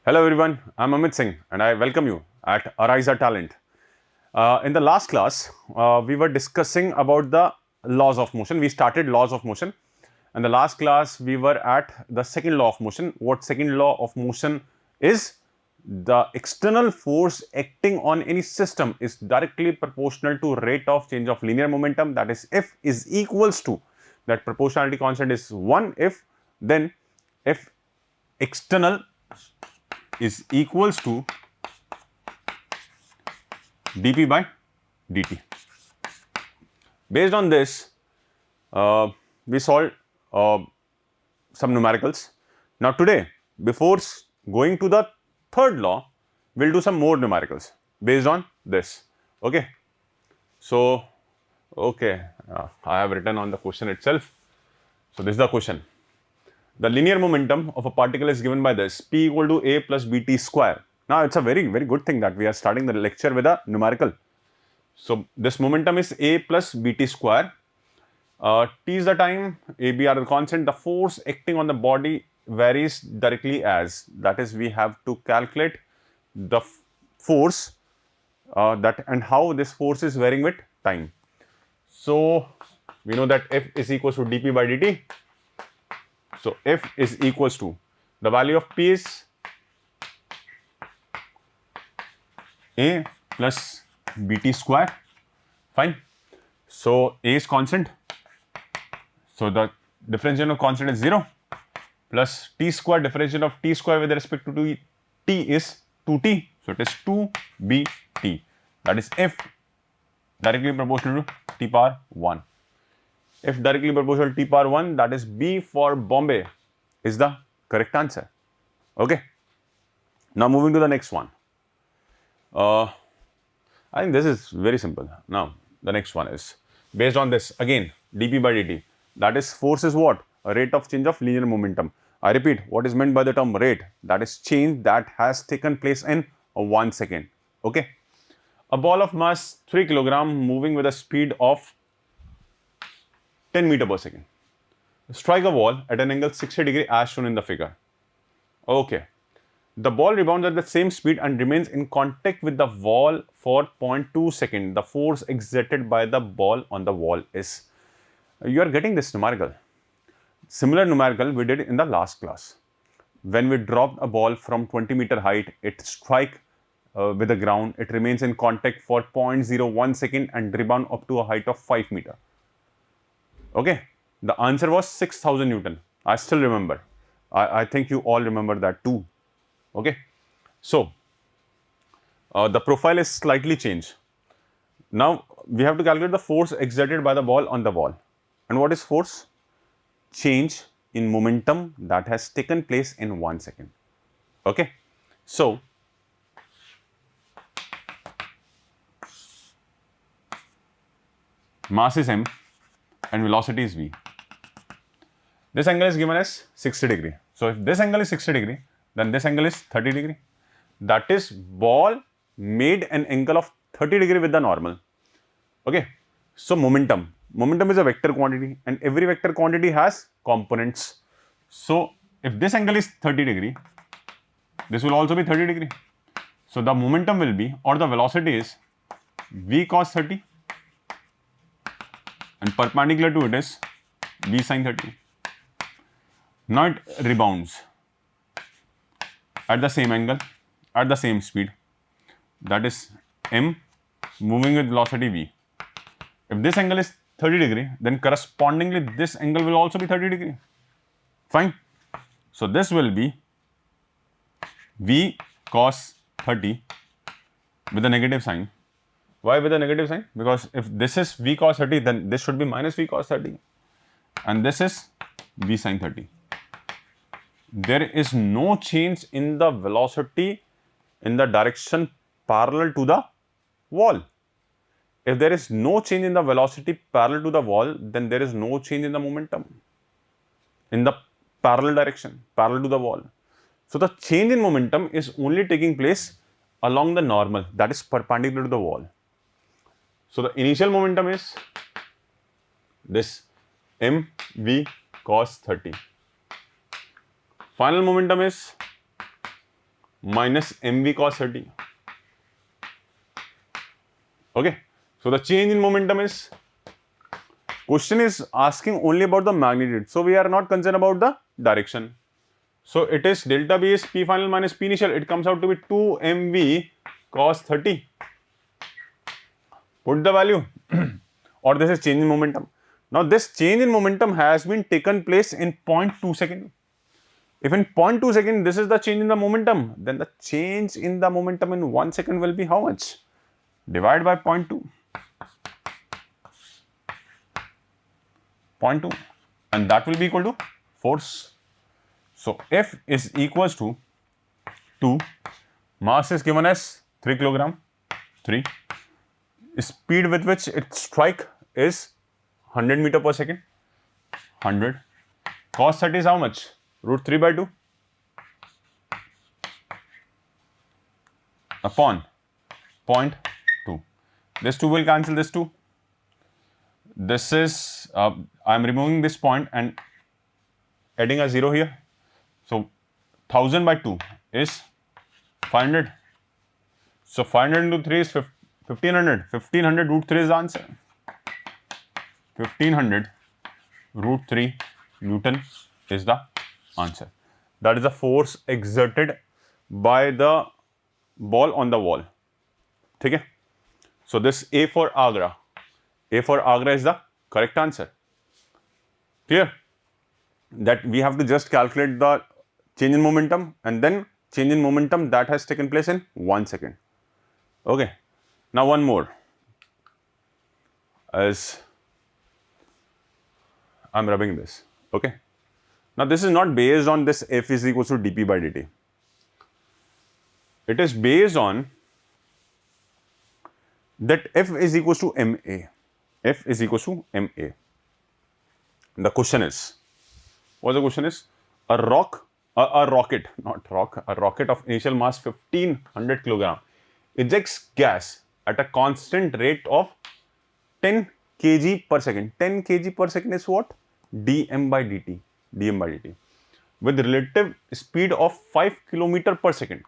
Hello everyone, I'm Amit Singh and I welcome you at Ariza Talent. In the last class, we were discussing about the laws of motion. We started laws of motion, and the last class we were at the second law of motion. What second law of motion is? The external force acting on any system is directly proportional to rate of change of linear momentum. That is, F is equals to, that proportionality constant is 1 if, then F external is equals to dp by dt. Based on this, we solved some numericals. Now today, before going to the third law, we'll do some more numericals based on this. Okay. So, I have written on the question itself. So this is the question. The linear momentum of a particle is given by this: P equal to A plus BT square. Now it's a very good thing that we are starting the lecture with a numerical. So this momentum is A plus BT square. T is the time, AB are the constant. The force acting on the body varies directly as, that is, we have to calculate the force that and how this force is varying with time. So we know that F is equals to dP by dt. So F is equals to, the value of P is A plus BT square. Fine. So A is constant. So the differentiation of constant is 0 plus T square, differentiation of T square with respect to T is 2T. So it is 2BT. That is F directly proportional to T power 1. If directly proportional to T power 1, that is B for Bombay is the correct answer. Okay. Now moving to the next one. I think this is very simple. Now the next one is based on this again, dP by dt. That is, force is what? A rate of change of linear momentum. I repeat, what is meant by the term rate? That is change that has taken place in 1 second. Okay. A ball of mass 3 kg moving with a speed of 10 meter per second. Strike a wall at an angle 60 degree as shown in the figure. Okay. The ball rebounds at the same speed and remains in contact with the wall for 0.2 seconds. The force exerted by the ball on the wall is. You are getting this numerical. Similar numerical we did in the last class. When we dropped a ball from 20 meter height, it strike with the ground, it remains in contact for 0.01 second and rebound up to a height of 5 meter. Okay, the answer was 6,000 Newton. I still remember. I think you all remember that too. Okay, so the profile is slightly changed. Now we have to calculate the force exerted by the ball on the wall. And what is force? Change in momentum that has taken place in 1 second. Okay, so mass is m and velocity is v. This angle is given as 60 degree. So if this angle is 60 degree, then this angle is 30 degree. That is, ball made an angle of 30 degree with the normal. Okay, so momentum is a vector quantity and every vector quantity has components. So if this angle is 30 degree, this will also be 30 degree. So the momentum will be, or the velocity is, v cos 30 and perpendicular to it is v sin 30. Now it rebounds at the same angle, at the same speed, that is m moving with velocity v. If this angle is 30 degree, then correspondingly this angle will also be 30 degree. Fine. So this will be v cos 30 with a negative sign. Why with a negative sign? Because if this is v cos 30, then this should be minus v cos 30 and this is v sin 30. There is no change in the velocity in the direction parallel to the wall. If there is no change in the velocity parallel to the wall, then there is no change in the momentum in the parallel direction, parallel to the wall. So the change in momentum is only taking place along the normal, that is perpendicular to the wall. So the initial momentum is this mv cos 30. Final momentum is minus mv cos 30. Okay, so the change in momentum is, question is asking only about the magnitude, so we are not concerned about the direction. So it is delta B is P final minus P initial, it comes out to be 2 mv cos 30. Put the value or this is change in momentum. Now this change in momentum has been taken place in 0.2 second. If in 0.2 second this is the change in the momentum, then the change in the momentum in 1 second will be how much? Divide by 0.2. 0.2, and that will be equal to force. So F is equals to 2, mass is given as 3 kilogram, 3, speed with which it strike is 100 meter per second, 100, cos 30 is how much? Root 3 by 2 upon 0.2. This 2 will cancel this 2. This is, I am removing this point and adding a 0 here. So 1000 by 2 is 500. So 500 into 3 is 1500. 1500 root 3 is the answer. 1500 root 3 Newton is the answer. That is the force exerted by the ball on the wall. Okay? So this A for Agra. A for Agra is the correct answer. Clear? That we have to just calculate the change in momentum and then change in momentum that has taken place in 1 second. Okay. Now one more. As I'm rubbing this. Okay. Now this is not based on this F is equals to dp by dt. It is based on that F is equals to ma. F is equals to ma. The question is, what the question is? A rocket of initial mass 1500 kilogram ejects gas at a constant rate of 10 kg per second. 10 kg per second is what? dm by dt. With relative speed of 5 km per second.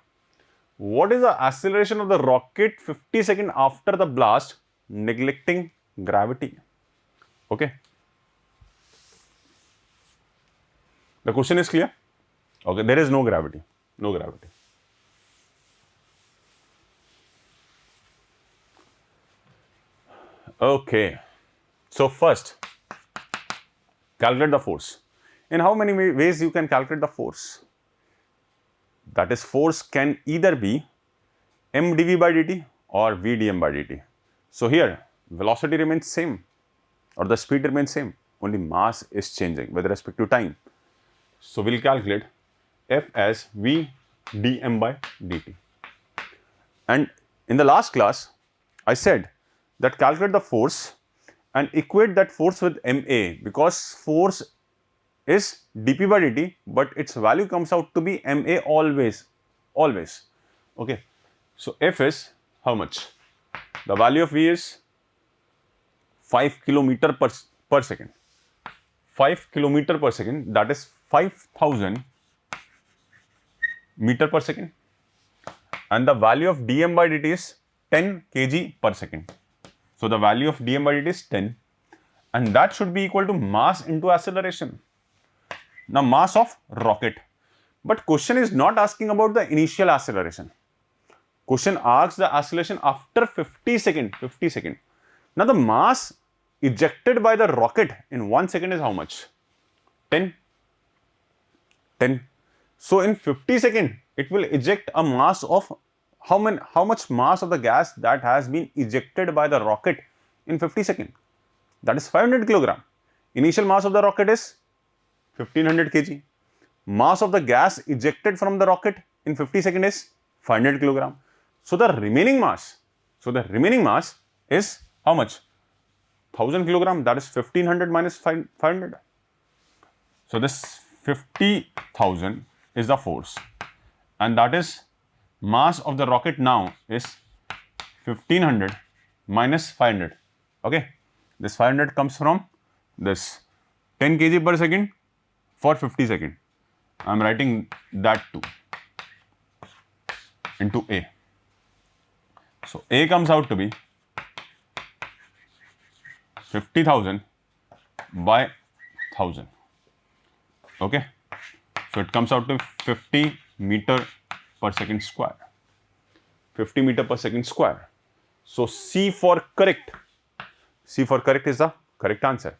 What is the acceleration of the rocket 50 seconds after the blast, neglecting gravity? Okay. The question is clear? Okay, there is no gravity. No gravity. Okay. So first, calculate the force. In how many ways you can calculate the force? That is, force can either be m dv by dt or v dm by dt. So here, velocity remains same or the speed remains same. Only mass is changing with respect to time. So we'll calculate F as v dm by dt. And in the last class, I said that calculate the force and equate that force with ma, because force is dp by dt, but its value comes out to be ma always. Okay. So F is how much? The value of v is 5 km per second. 5 km per second, that is 5000 meter per second, and the value of dm by dt is 10 kg per second. So the value of dm by dt is 10, and that should be equal to mass into acceleration. Now mass of rocket, but question is not asking about the initial acceleration. Question asks the acceleration after 50 seconds. Now the mass ejected by the rocket in 1 second is how much? 10. So in 50 seconds, it will eject a mass of how much mass of the gas that has been ejected by the rocket in 50 seconds? That is 500 kilogram. Initial mass of the rocket is 1500 kg. Mass of the gas ejected from the rocket in 50 seconds is 500 kilogram. So the remaining mass is how much? 1000 kilogram. That is 1500 minus 500. So this 50,000 is the force, and that is mass of the rocket now is 1500 minus 500. Okay, this 500 comes from this 10 kg per second for 50 seconds. I am writing that too. into A. So A comes out to be 50,000 by 1,000. Okay. So it comes out to 50 meter per second square. 50 meter per second square. So C for correct. C for correct is the correct answer.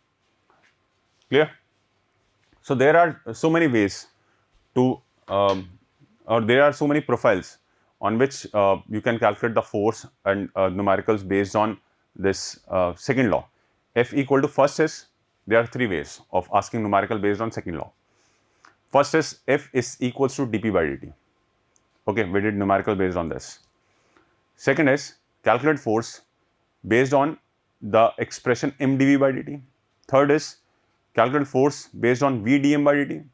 Clear? So there are so many ways to, or there are so many profiles on which you can calculate the force and numericals based on this second law. F equal to, first is, there are three ways of asking numerical based on second law. First is F is equals to dp by dt. Okay, we did numerical based on this. Second is calculate force based on the expression mdv by dt. Third is calculate force based on v dm by dt.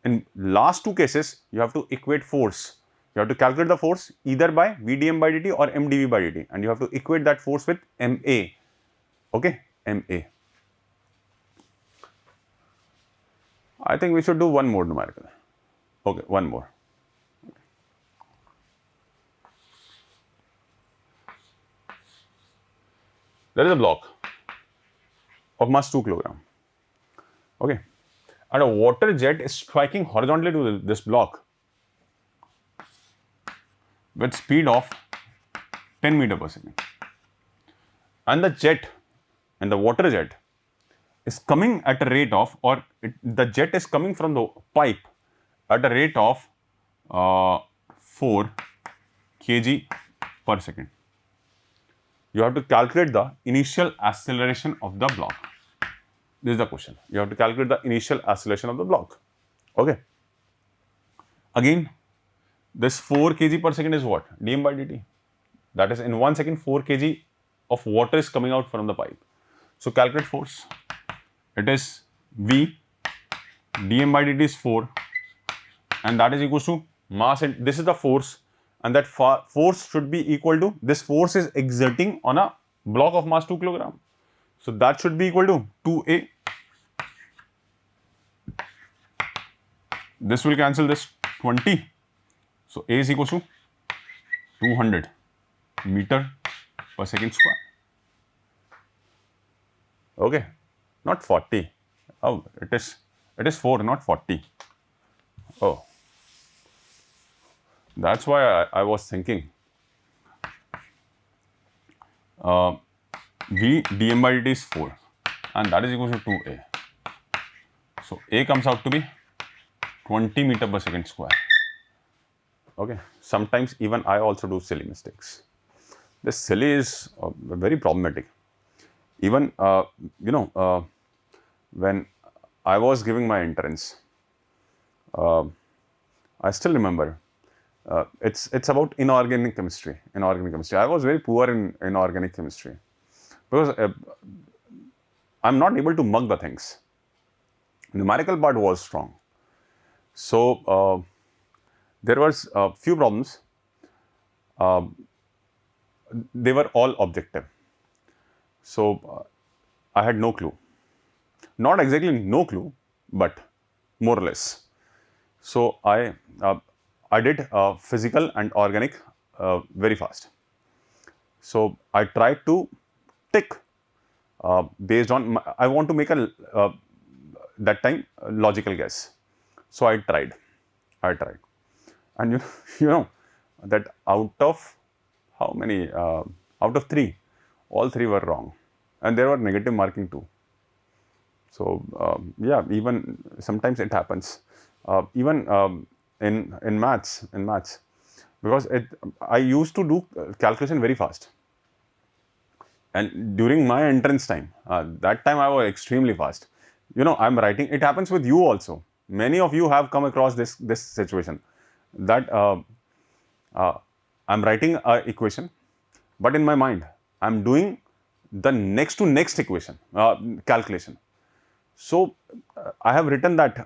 In last two cases, you have to equate force. You have to calculate the force either by v dm by dt or mdv by dt, and you have to equate that force with ma. Okay, ma. I think we should do one more numerical. Okay, one more. There is a block of mass 2 kg. Okay, and a water jet is striking horizontally to this block with speed of 10 meter per second. And the jet, and the water jet is coming at a rate of, or the jet is coming from the pipe at a rate of 4 kg per second. You have to calculate the initial acceleration of the block. This is the question. You have to calculate the initial acceleration of the block. Okay. Again, this 4 kg per second is what? dm by dt. That is, in 1 second, 4 kg of water is coming out from the pipe. So calculate force. It is V, dm by dt is 4, and that is equals to mass, and this is the force, and that force should be equal to, this force is exerting on a block of mass 2 kg. So that should be equal to 2A. This will cancel this 20. So A is equals to 200 meter per second square. Okay, not 40. Oh, it is 4, not 40. Oh, that's why I was thinking. V dm by dt is 4, and that is equal to 2A. So A comes out to be 20 meter per second square. Okay, sometimes even I also do silly mistakes. This silly is very problematic. Even when I was giving my entrance, I still remember. It's about inorganic chemistry. I was very poor in inorganic chemistry because I'm not able to mug the things. Numerical part was strong. So there was a few problems. They were all objective. So I had no clue. Not exactly no clue, but more or less. So I did physical and organic very fast. So I tried to tick based on, I want to make a that time logical guess. So I tried, and you know that out of how many, out of 3, all 3 were wrong, and there were negative marking too. So yeah, even sometimes it happens. Even in maths, because I used to do calculation very fast, and during my entrance time, that time I was extremely fast. I'm writing. It happens with you also. Many of you have come across this situation, that I'm writing an equation, but in my mind I'm doing the next to next equation calculation. So I have written that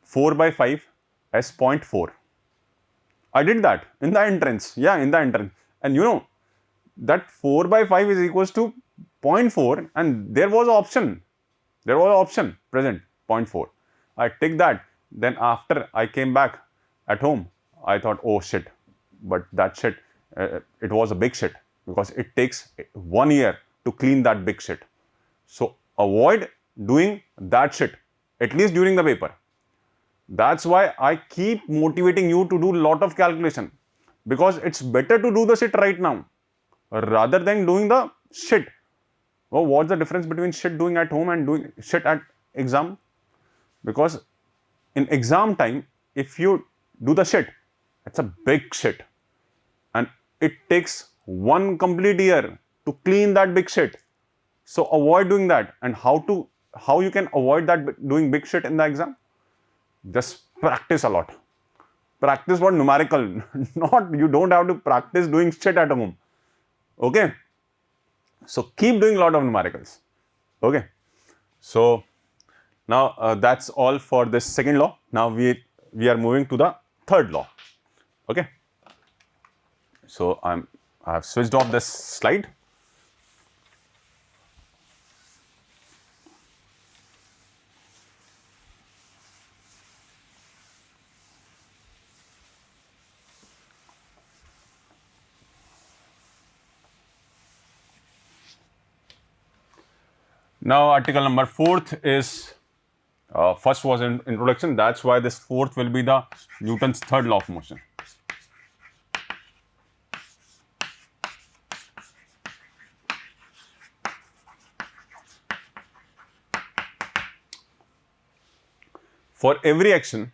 4 by 5 as 0.4. I did that in the entrance. Yeah, in the entrance. And that 4 by 5 is equals to 0.4, and there was an option. present, 0.4. I ticked that. Then after I came back at home, I thought, oh shit, but that shit, it was a big shit because it takes 1 year to clean that big shit. So avoid doing that shit, at least during the paper. That's why I keep motivating you to do a lot of calculation, because it's better to do the shit right now rather than doing the shit. Oh, what's the difference between shit doing at home and doing shit at exam? Because in exam time, if you do the shit, it's a big shit, and it takes 1 complete year to clean that big shit. So avoid doing that. And how you can avoid that doing big shit in the exam? Just practice a lot. Practice what? Numerical. Not, you don't have to practice doing shit at home. Okay. So keep doing a lot of numericals. Okay. So now that's all for this second law. Now we are moving to the third law. Okay. So I have switched off this slide. Now article number 4th is, first was in introduction, that's why this 4th will be the Newton's third law of motion. For every action,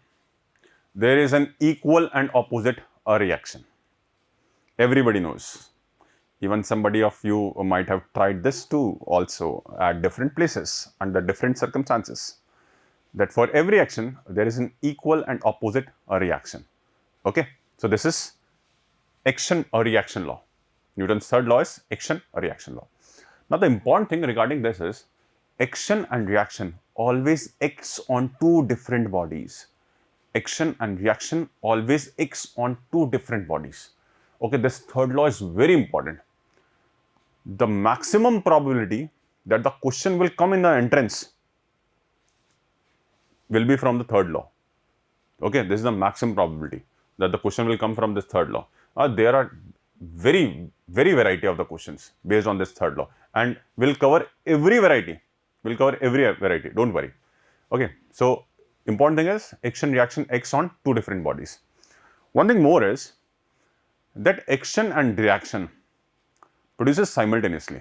there is an equal and opposite reaction. Everybody knows. Even somebody of you might have tried this too also at different places under different circumstances, that for every action there is an equal and opposite reaction. Okay, so this is action or reaction law. Newton's third law is action or reaction law. Now the important thing regarding this is action and reaction always acts on 2 different bodies. Action and reaction always acts on 2 different bodies. Okay, this third law is very important. The maximum probability that the question will come in the entrance will be from the third law. Okay, this is the maximum probability that the question will come from this third law. There are very variety of the questions based on this third law, and we'll cover every variety. We'll cover every variety, don't worry. Okay, so important thing is action reaction acts on 2 different bodies. One thing more is that action and reaction produces simultaneously.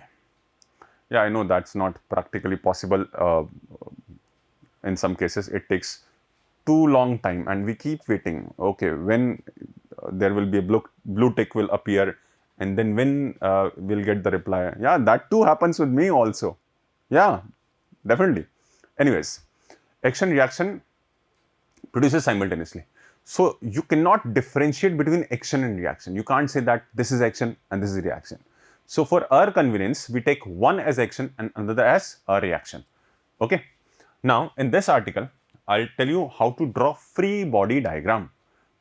Yeah, I know that's not practically possible. In some cases, it takes too long time and we keep waiting. Okay, when there will be a blue tick will appear, and then when we'll get the reply. Yeah, that too happens with me also. Yeah, definitely. Anyways, action reaction produces simultaneously. So you cannot differentiate between action and reaction. You can't say that this is action and this is reaction. So for our convenience, we take one as action and another as a reaction. Okay. Now in this article, I'll tell you how to draw free body diagram.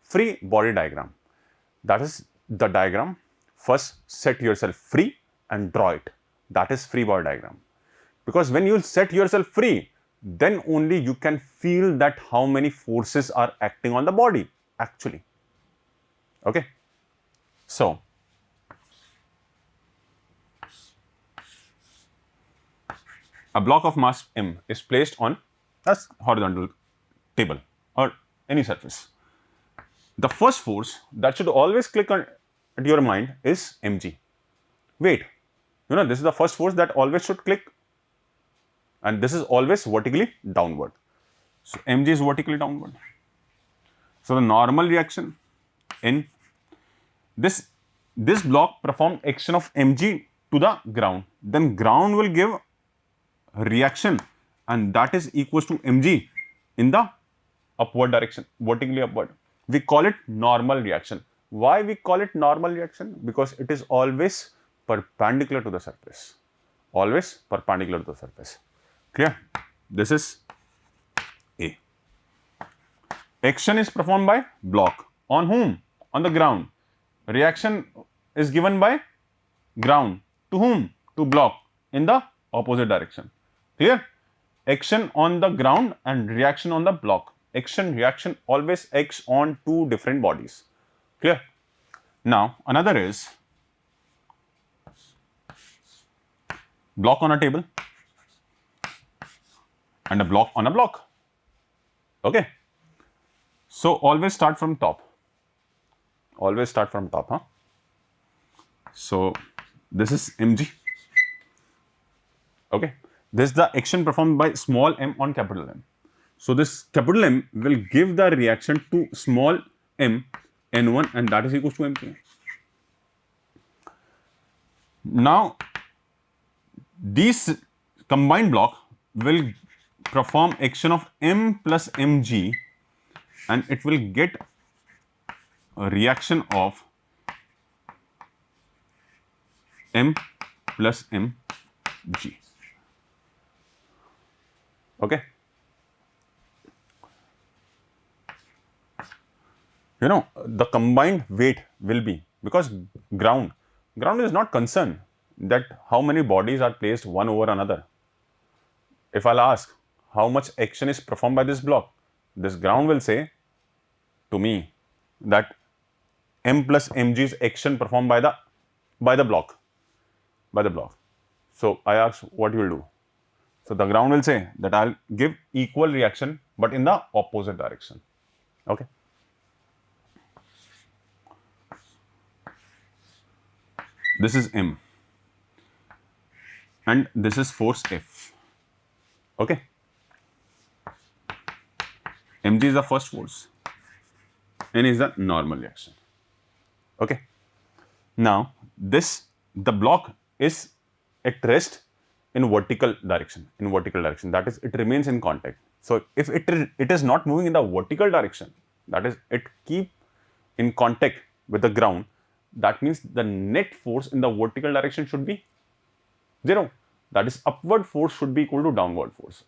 Free body diagram. That is the diagram. First set yourself free and draw it. That is free body diagram. Because when you set yourself free, then only you can feel that how many forces are acting on the body actually. Okay. So a block of mass m is placed on a horizontal table or any surface. The first force that should always click on at your mind is mg. Wait, this is the first force that always should click, and this is always vertically downward. So mg is vertically downward. So the normal reaction in this block performed action of mg to the ground. Then ground will give reaction, and that is equals to mg in the upward direction, vertically upward. We call it normal reaction. Why we call it normal reaction? Because it is always perpendicular to the surface. Always perpendicular to the surface. Clear? This is A. Action is performed by block. On whom? On the ground. Reaction is given by ground. To whom? To block in the opposite direction. Clear? Action on the ground and reaction on the block. Action, reaction always acts on 2 different bodies. Clear? Now another is block on a table and a block on a block. Okay. So always start from top. Always start from top, huh? So this is mg. Okay. This is the action performed by small m on capital M. So this capital M will give the reaction to small m n1 and that is equals to mg. Now these combined block will perform action of m plus mg and it will get a reaction of m plus mg. Okay. You know, the combined weight will be, because ground is not concerned that how many bodies are placed one over another. If I'll ask how much action is performed by this block, this ground will say to me that m plus mg is action performed by the block. So I ask what you will do. So the ground will say that I'll give equal reaction but in the opposite direction. Okay. This is m and this is force F. Okay. mg is the first force, n is the normal reaction. Okay. Now the block is at rest in vertical direction. That is, it remains in contact. So if it is not moving in the vertical direction, that is, it keep in contact with the ground, that means the net force in the vertical direction should be 0. That is, upward force should be equal to downward force.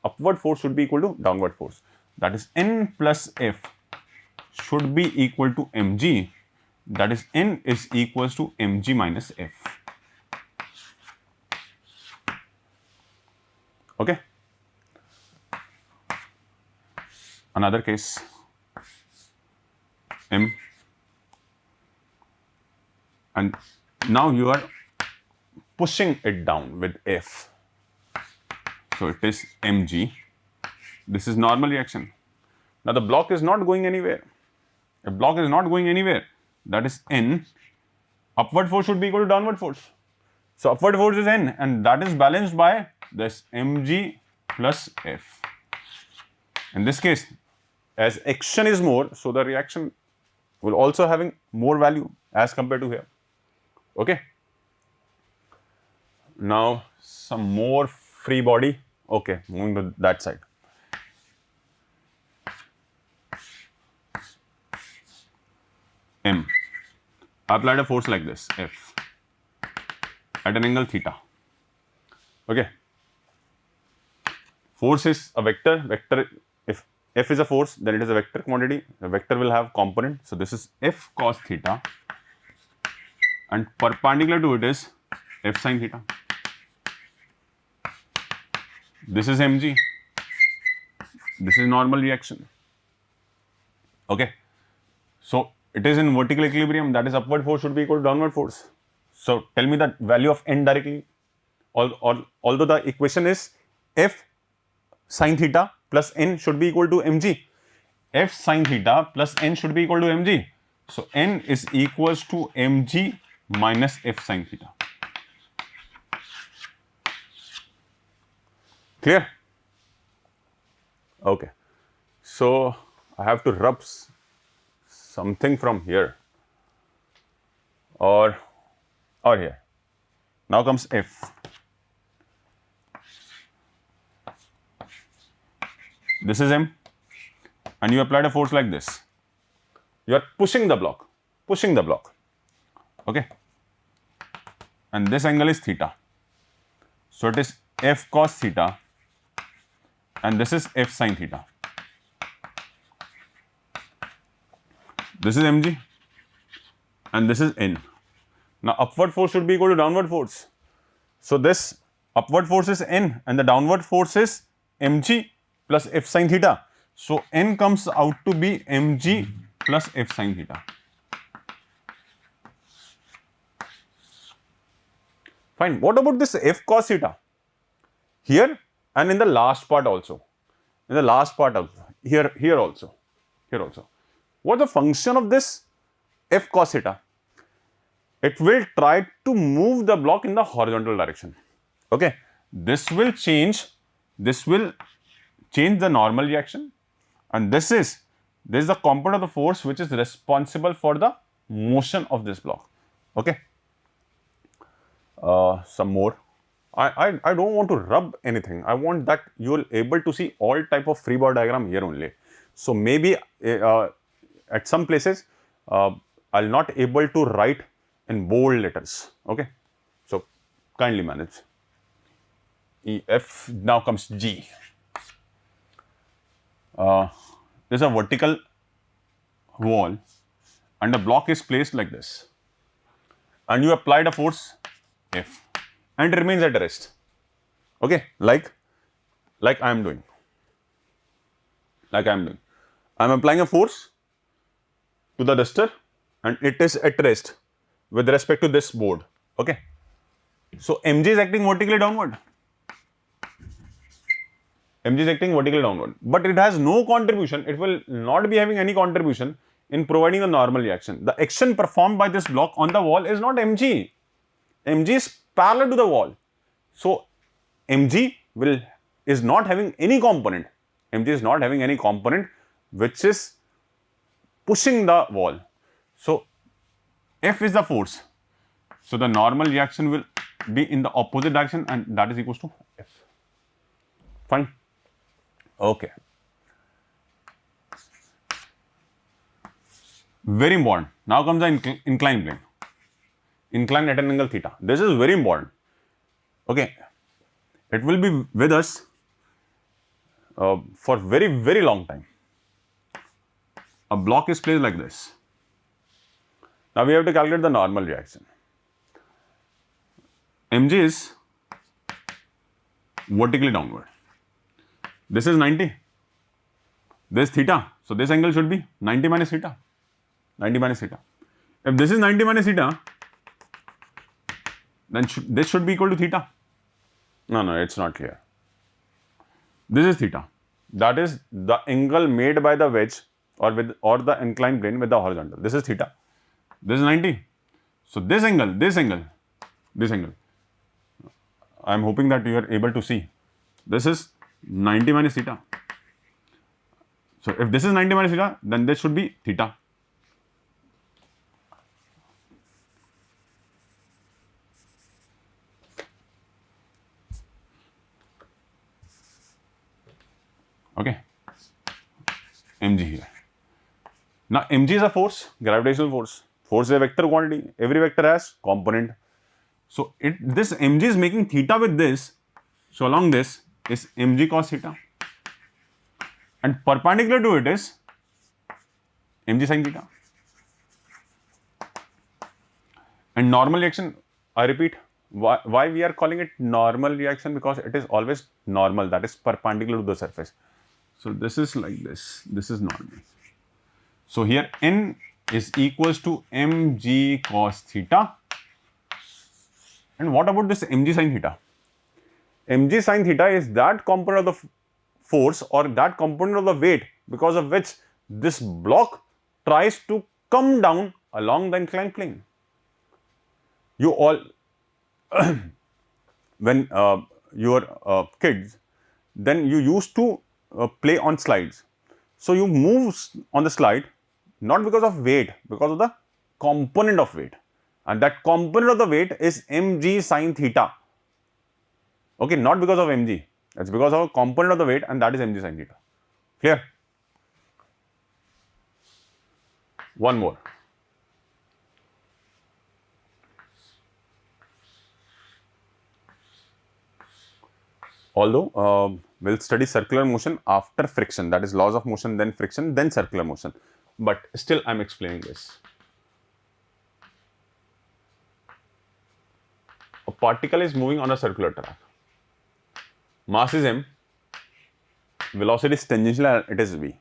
That is, n plus F should be equal to mg. That is, n is equals to mg minus F. Okay. Another case, m, and now you are pushing it down with F. So it is mg. This is normal reaction. Now the block is not going anywhere. That is n. Upward force should be equal to downward force. So upward force is n and that is balanced by this mg plus F. In this case, as action is more, so the reaction will also having more value as compared to here. Okay. Now some more free body. Okay, moving to that side. M. I applied a force like this, F, at an angle theta. Okay. Force is a vector. If F is a force, then it is a vector quantity. The vector will have component. So this is F cos theta, and perpendicular to it is F sin theta. This is mg. This is normal reaction. Okay. So it is in vertical equilibrium, that is, upward force should be equal to downward force. So tell me the value of n directly. Although the equation is F sin theta plus n should be equal to mg. F sin theta plus n should be equal to mg. So n is equals to mg minus F sin theta. Clear? Okay. So I have to rub something from here or here. Now comes F. This is M and you applied a force like this. You are pushing the block. Okay. And this angle is theta. So it is F cos theta and this is F sin theta. This is mg and this is n. Now upward force should be equal to downward force. So this upward force is n and the downward force is mg plus F sin theta. So n comes out to be mg plus F sin theta. Fine. What about this f cos theta? Here and in the last part also. In the last part also. Here also. Here also. What's the function of this f cos theta? It will try to move the block in the horizontal direction. Okay. This will change the normal reaction, and this is the component of the force which is responsible for the motion of this block. Okay. Some more. I don't want to rub anything. I want that you will able to see all type of free body diagram here only. So maybe at some places I'll not able to write in bold letters. Okay. So kindly manage. F now comes G. There's a vertical wall and the block is placed like this, and you applied a force F and it remains at rest. Okay, like I am doing. I am applying a force to the duster and it is at rest with respect to this board. Okay, so mg is acting vertically downward. mg is acting vertically downward, but it has no contribution. It will not be having any contribution in providing the normal reaction. The action performed by this block on the wall is not mg. mg is parallel to the wall. So mg is not having any component. mg is not having any component which is pushing the wall. So F is the force. So the normal reaction will be in the opposite direction, and that is equals to F. Fine. Okay. Very important. Now comes the inclined plane. Inclined at an angle theta. This is very important. Okay. It will be with us for very, very long time. A block is placed like this. Now we have to calculate the normal reaction. mg is vertically downward. This is 90. This is theta. So this angle should be 90 minus theta. 90 minus theta. If this is 90 minus theta, then this should be equal to theta. No, it's not clear. This is theta. That is the angle made by the wedge or the inclined plane with the horizontal. This is theta. This is 90. So this angle. I am hoping that you are able to see. This is 90 minus theta. So if this is 90 minus theta, then this should be theta. Okay. mg here. Now mg is a force, gravitational force. Force is a vector quantity. Every vector has component. So this mg is making theta with this. So along this is mg cos theta, and perpendicular to it is mg sin theta. And normal reaction, I repeat, why we are calling it normal reaction? Because it is always normal, that is perpendicular to the surface. So this is like this. This is normal. So here n is equals to mg cos theta. And what about this mg sin theta? mg sin theta is that component of the force or that component of the weight because of which this block tries to come down along the inclined plane. You all, when you were kids, then you used to play on slides. So you move on the slide not because of weight, because of the component of weight, and that component of the weight is mg sin theta. Okay, not because of mg, it's because of a component of the weight, and that is mg sin theta. Clear? One more. Although we'll study circular motion after friction, that is laws of motion, then friction, then circular motion. But still I am explaining this. A particle is moving on a circular track. Mass is m, velocity is tangential and it is v.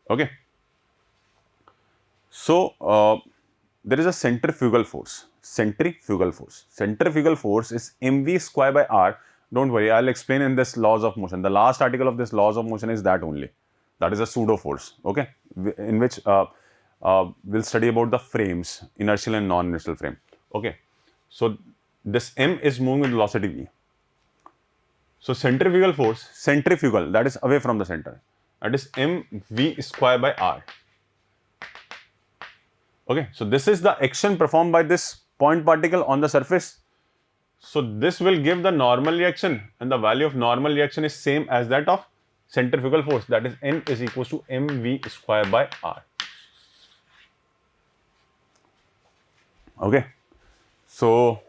Okay. So there is a centrifugal force. Centrifugal force. Centrifugal force is mv square by r. Don't worry, I'll explain in this laws of motion. The last article of this laws of motion is that only. That is a pseudo force. Okay, in which we'll study about the frames, inertial and non-inertial frame. Okay, so this m is moving with velocity v. So centrifugal force, centrifugal, that is away from the center, that is mv square by r. Okay, so this is the action performed by this point particle on the surface. So this will give the normal reaction, and the value of normal reaction is same as that of centrifugal force, that is N is equals to mv square by r. Okay, so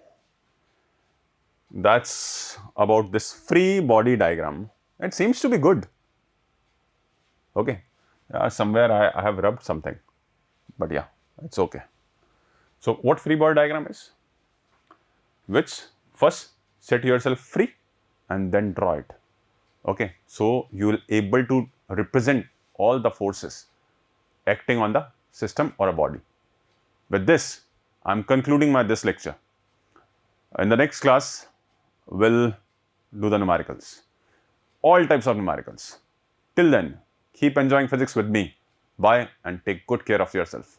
that's about this free body diagram. It seems to be good. Okay, somewhere I have rubbed something, but yeah, it's okay. So what free body diagram is? Which first set yourself free and then draw it. Okay, so you will able to represent all the forces acting on the system or a body. With this, I am concluding this lecture. In the next class, we'll do the numericals, all types of numericals. Till then, keep enjoying physics with me. Bye and take good care of yourself.